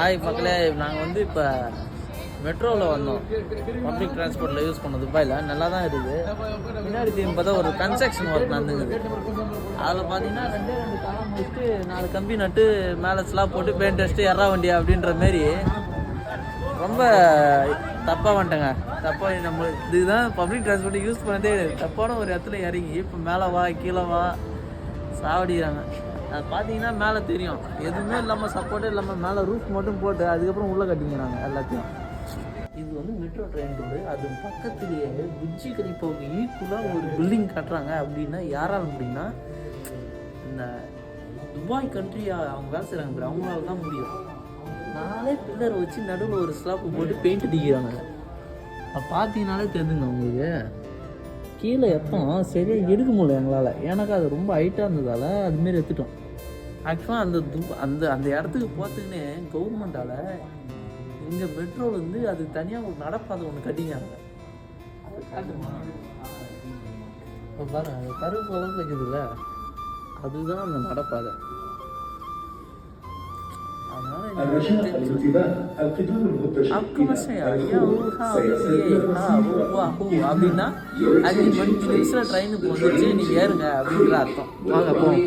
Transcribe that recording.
Hi மக்களே, நாங்கள் வந்து இப்போ மெட்ரோவில் வந்தோம். பப்ளிக் டிரான்ஸ்போர்ட்டில் யூஸ் பண்ணோம். துபாயில் நல்லா தான் இருக்குது. முன்னாடி திரும்பி பார்த்தா ஒரு கன்ஸ்ட்ரக்ஷன் ஒர்க் நடந்துக்குது. அதில் பார்த்தீங்கன்னா 2 காலம் முடிச்சுட்டு 4 கம்பி நட்டு மேலே ஸ்லாப் போட்டு பெயிண்ட் அடிச்சுட்டு எறா வண்டி அப்படின்ற மாரி ரொம்ப தப்பாக வந்துட்டேங்க. தப்பாக நம்ம இதுதான் பப்ளிக் டிரான்ஸ்போர்ட்டை யூஸ் பண்ணதே தப்பான ஒரு இடத்துல இறங்கி இப்போ மேலே வா கீழே வா சாவடிக்கிறாங்க. அது பார்த்தீங்கன்னா மேலே தெரியும், எதுவுமே இல்லாமல் சப்போர்ட்டே இல்லாமல் மேலே ரூஃப் மட்டும் போட்டு அதுக்கப்புறம் உள்ளே கட்டிங்கிறாங்க எல்லாத்தையும். இது வந்து மெட்ரோ ட்ரெயின் ரோடு. அது பக்கத்துலேயே புஜ்ஜி கலிஃபாவுக்கு ஈக்குவலாக ஒரு பில்டிங் கட்டுறாங்க. அப்படின்னா யாரால் முடியும்னா இந்த துபாய் கண்ட்ரி அவங்க வேலை செய்கிறாங்க, அவங்களால தான் முடியும். 4 பில்லர் வச்சு நடுவில் ஒரு ஸ்லாப்பு போட்டு பெயிண்ட் அடிக்கிறாங்க. அது பார்த்தீங்கன்னாலே தெரிஞ்சுங்க உங்களுக்கு. கீழே எப்போ சரியாக எடுக்க முடியல எங்களால், ஏன்னாக்கா அது ரொம்ப ஹைட்டாக இருந்ததால் அதுமாரி எடுத்துட்டோம். ஆக்சுவலாக அந்த அந்த இடத்துக்கு போகிறதுக்குன்னே கவர்மெண்ட்டால் இங்கே மெட்ரோலேருந்து அது தனியாக ஒரு நடப்பாதை ஒன்று கட்டிங்காங்க. பாருங்க, அந்த கருப்பு அளவுக்கு இருக்குதுல்ல, அதுதான் அந்த நடப்பாதை. அப்படின்னா 5 நிமிஷம் ட்ரெயினுக்கு வந்துச்சு, நீங்க ஏறுங்க அப்படின்ற அர்த்தம். வாங்க போவோம்.